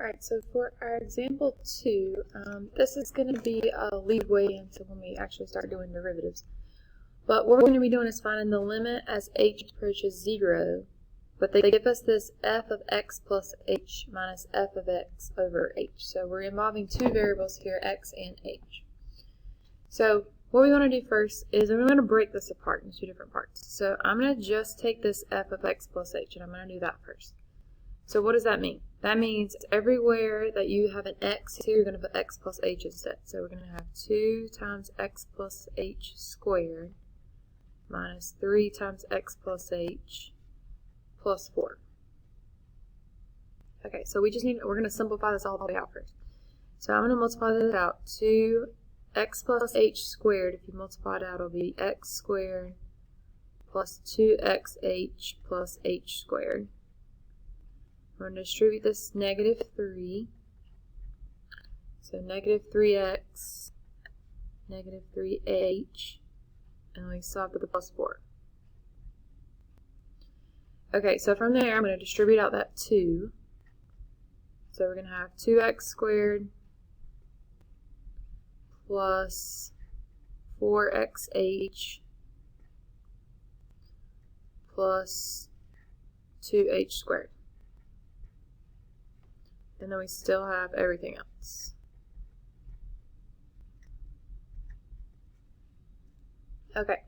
Alright, so for our example 2, this is going to be a leeway until when we actually start doing derivatives. But what we're going to be doing is finding the limit as h approaches 0, but they give us this f of x plus h minus f of x over h. So we're involving two variables here, x and h. So what we want to do first is we're going to break this apart into two different parts. So I'm going to just take this f of x plus h, and I'm going to do that first. So what does that mean? That means everywhere that you have an x here, you're going to put x plus h instead. So we're going to have 2 times x plus h squared minus 3 times x plus h plus 4. Okay, so we're going to simplify this all the way out first. So I'm going to multiply this out. 2x plus h squared, if you multiply it out, it'll be x squared plus 2xh plus h squared. I'm going to distribute this negative 3. So negative 3x, negative 3h, and we stop with the plus 4. Okay, so from there I'm going to distribute out that 2. So we're going to have 2x squared plus 4xh plus 2h squared. And then we still have everything else. Okay,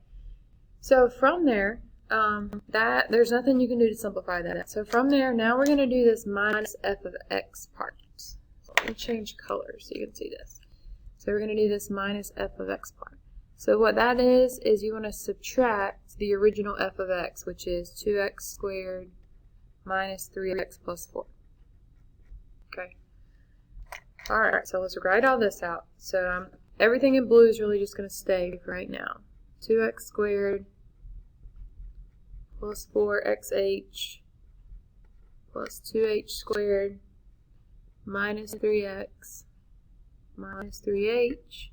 so from there, there's nothing you can do to simplify that. So from there, now we're going to do this minus f of x part. So let me change colors so you can see this. So we're going to do this minus f of x part. So what that is you want to subtract the original f of x, which is 2x squared minus 3x plus 4. Okay. Alright, so let's write all this out. So everything in blue is really just going to stay for right now. 2x squared plus 4xh plus 2h squared minus 3x minus 3h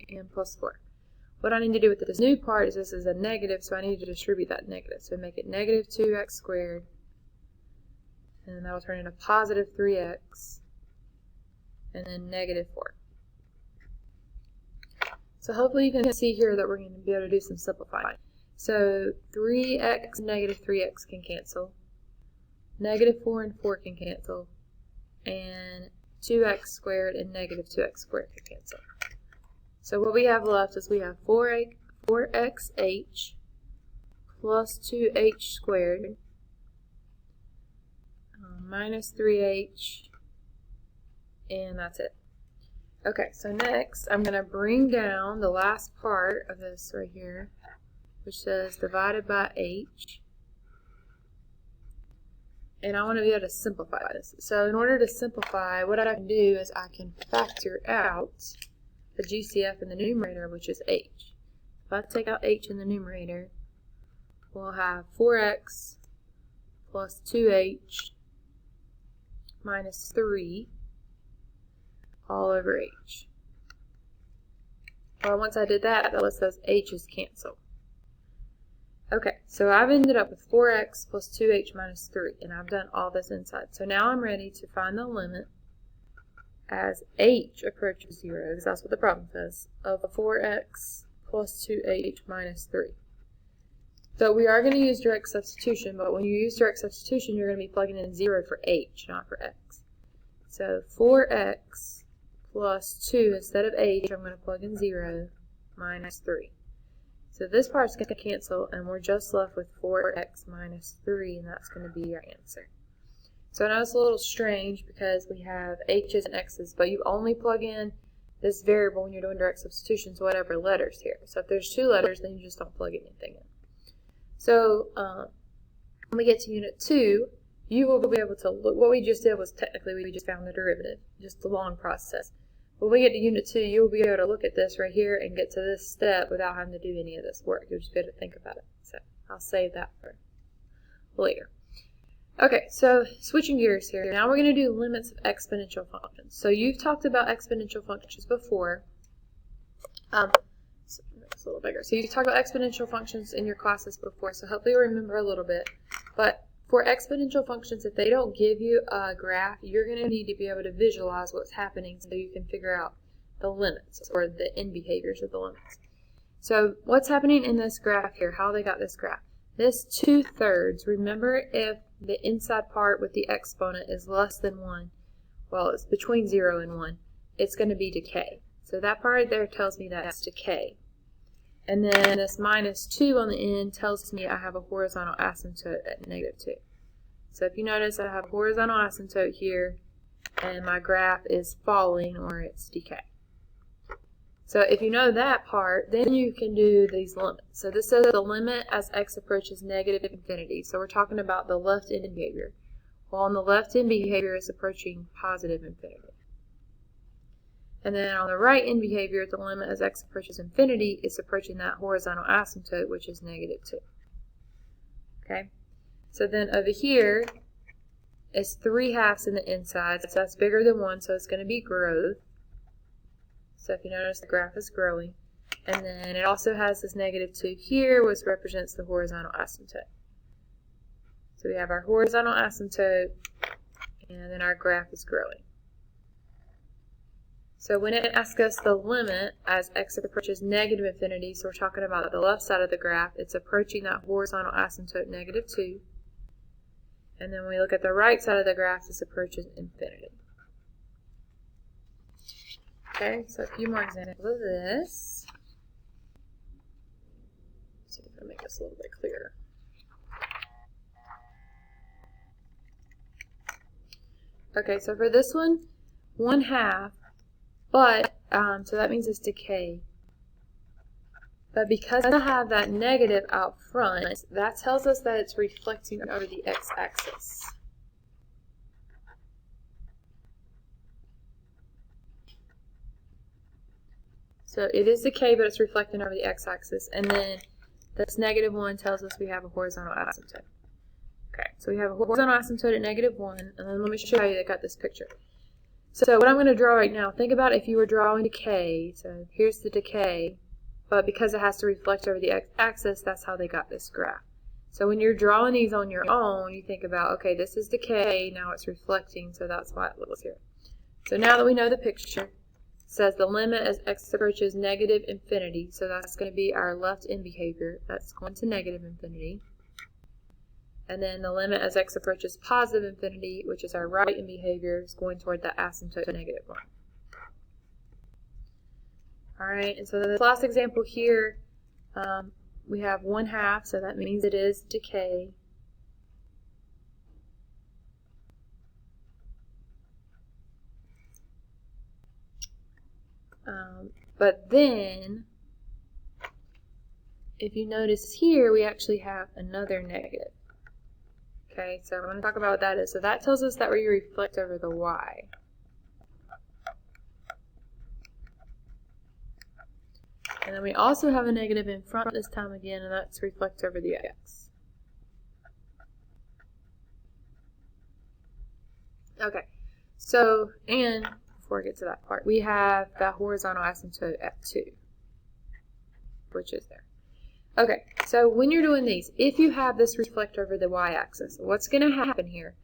and plus 4. What I need to do with this new part is this is a negative, so I need to distribute that negative. So make it negative 2x squared, and that will turn into positive 3x, and then negative 4. So hopefully you can see here that we're going to be able to do some simplifying. So 3x and negative 3x can cancel. Negative 4 and 4 can cancel. And 2x squared and negative 2x squared can cancel. So what we have left is we have 4xh plus 2h squared minus 3h, and that's it. Okay, so next I'm going to bring down the last part of this right here, which says divided by h, and I want to be able to simplify this. So in order to simplify, what I can do is I can factor out the GCF in the numerator, which is h. If I take out h in the numerator, we'll have 4x plus 2h minus 3 all over h. Well, once I did that, that lets those h's cancel. Okay, so I've ended up with 4x plus 2h minus 3, and I've done all this inside. So now I'm ready to find the limit as h approaches 0, because that's what the problem says, of 4x plus 2h minus 3. So we are going to use direct substitution, but when you use direct substitution, you're going to be plugging in 0 for h, not for x. So 4x plus 2 instead of h, I'm going to plug in 0 minus 3. So this part's going to cancel, and we're just left with 4x minus 3, and that's going to be our answer. So I know it's a little strange because we have h's and x's, but you only plug in this variable when you're doing direct substitution, so whatever letters here. So if there's 2 letters, then you just don't plug anything in. So when we get to Unit 2, you will be able to look. What we just did was technically we just found the derivative, just the long process. When we get to Unit 2, you'll be able to look at this right here and get to this step without having to do any of this work. You'll just be able to think about it. So I'll save that for later. Okay, so switching gears here. Now we're going to do limits of exponential functions. So you've talked about exponential functions before. So it's a little bigger. So you've talked about exponential functions in your classes before, so hopefully you'll remember a little bit. But for exponential functions, if they don't give you a graph, you're going to need to be able to visualize what's happening so you can figure out the limits or the end behaviors of the limits. So what's happening in this graph here, how they got this graph? This 2/3, remember if the inside part with the exponent is less than 1, well, it's between 0 and 1, it's going to be decay. So that part there tells me that's decay. And then this -2 on the end tells me I have a horizontal asymptote at -2. So if you notice, I have a horizontal asymptote here, and my graph is falling or it's decay. So if you know that part, then you can do these limits. So this says the limit as x approaches negative infinity. So we're talking about the left end behavior. Well, on the left end behavior is approaching positive infinity. And then on the right end behavior, the limit as x approaches infinity is approaching that horizontal asymptote, which is -2. Okay? So then over here is 3/2 in the inside, so that's bigger than 1, so it's going to be growth. So if you notice, the graph is growing. And then it also has this -2 here, which represents the horizontal asymptote. So we have our horizontal asymptote, and then our graph is growing. So when it asks us the limit as x approaches negative infinity, so we're talking about the left side of the graph, it's approaching that horizontal asymptote -2. And then when we look at the right side of the graph, it's approaching infinity. Okay, so a few more examples of this. Let's see if I can make this a little bit clearer. Okay, so for this one, 1/2, but, so that means it's decay. But because I have that negative out front, that tells us that it's reflecting over the x-axis. So it is decay, but it's reflecting over the x-axis. And then this -1 tells us we have a horizontal asymptote. Okay, so we have a horizontal asymptote at -1, and then let me show you I got this picture. So what I'm going to draw right now, think about if you were drawing decay. So here's the decay, but because it has to reflect over the x-axis, that's how they got this graph. So when you're drawing these on your own, you think about, okay, this is decay, now it's reflecting, so that's why it looks here. So now that we know the picture, it says the limit as x approaches negative infinity, so that's going to be our left end behavior, that's going to negative infinity. And then the limit as x approaches positive infinity, which is our right end behavior, is going toward the asymptote -1. Alright, and so this last example here, we have 1/2, so that means it is decay. But then, if you notice here, we actually have another negative. Okay, so I'm going to talk about what that is. So that tells us that we reflect over the y. And then we also have a negative in front this time again, and that's reflect over the x. Okay, so, and before I get to that part, we have that horizontal asymptote at 2, which is there. Okay, so when you're doing these, if you have this reflect over the y-axis, what's going to happen here?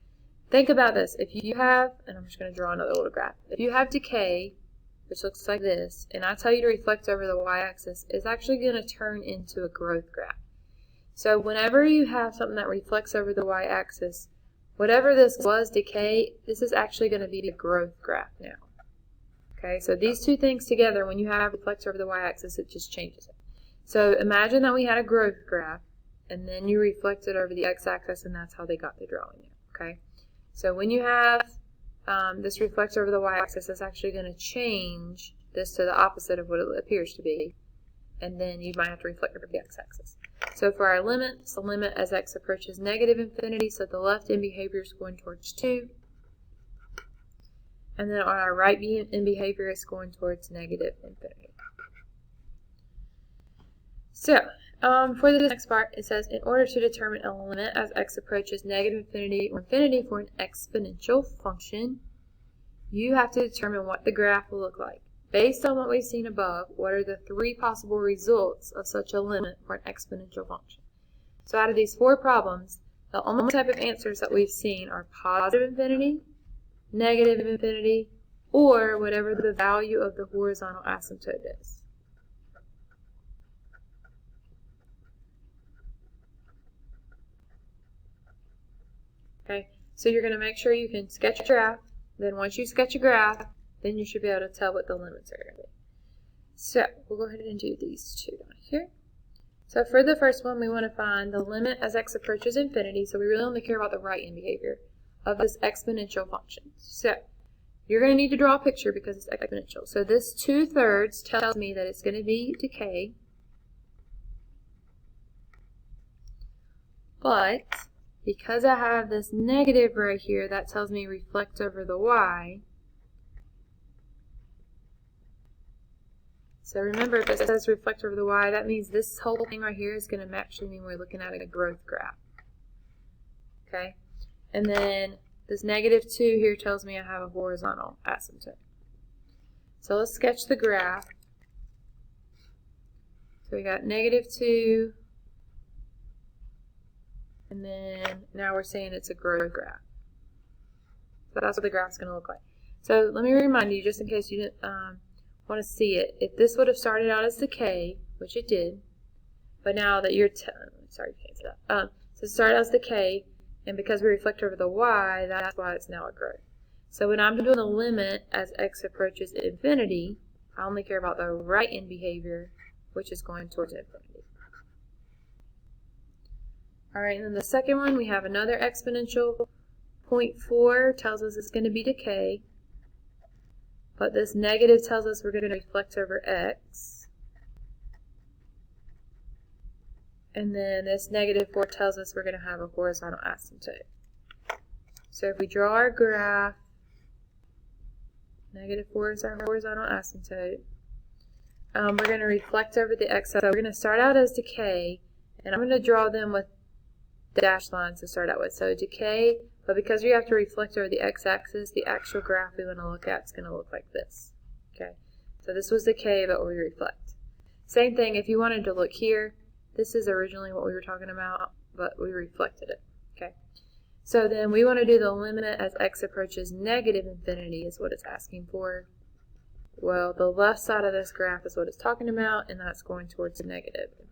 Think about this. If you have, and I'm just going to draw another little graph. If you have decay, which looks like this, and I tell you to reflect over the y-axis, it's actually going to turn into a growth graph. So whenever you have something that reflects over the y-axis, whatever this was decay, this is actually going to be the growth graph now. Okay, so these two things together, when you have reflect over the y-axis, it just changes it. So imagine that we had a growth graph, and then you reflect it over the x-axis, and that's how they got the drawing there. Okay, so when you have this reflect over the y-axis, it's actually going to change this to the opposite of what it appears to be, and then you might have to reflect over the x-axis. So for our limits, the limit as x approaches negative infinity, so the left end behavior is going towards 2, and then on our right end behavior is going towards negative infinity. So, for the next part, it says, in order to determine a limit as x approaches negative infinity or infinity for an exponential function, you have to determine what the graph will look like. Based on what we've seen above, what are the 3 possible results of such a limit for an exponential function? So out of these 4 problems, The only type of answers that we've seen are positive infinity, negative infinity, or whatever the value of the horizontal asymptote is. Okay, so you're going to make sure you can sketch a graph. Then once you sketch a graph, then you should be able to tell what the limits are going to be. So we'll go ahead and do these two down here. So for the first one, we want to find the limit as x approaches infinity. So we really only care about the right-hand behavior of this exponential function. So you're going to need to draw a picture because it's exponential. So this 2/3 tells me that it's going to be decay. But because I have this negative right here, that tells me reflect over the y. So remember, if it says reflect over the y, that means this whole thing right here is going to actually mean we're looking at a growth graph. Okay? And then this -2 here tells me I have a horizontal asymptote. So let's sketch the graph. So we got -2, and then now we're saying it's a growth graph. So that's what the graph's going to look like. So let me remind you, just in case you didn't want to see it, if this would have started out as decay, which it did, but now that you're, sorry, you can't see that. So it started out as decay, and because we reflect over the y, that's why it's now a growth. So when I'm doing the limit as x approaches infinity, I only care about the right-hand behavior, which is going towards infinity. Alright, and then the second one, we have another exponential. 0.4 tells us it's going to be decay, but this negative tells us we're going to reflect over x. And then this -4 tells us we're going to have a horizontal asymptote. So if we draw our graph, -4 is our horizontal asymptote. We're going to reflect over the x. So we're going to start out as decay, and I'm going to draw them with dashed lines to start out with. So decay, but because we have to reflect over the x-axis, the actual graph we want to look at is going to look like this. Okay, so this was decay, but we reflect. Same thing if you wanted to look here. This is originally what we were talking about, but we reflected it. Okay, so then we want to do the limit as x approaches negative infinity is what it's asking for. Well, the left side of this graph is what it's talking about, and that's going towards the negative infinity.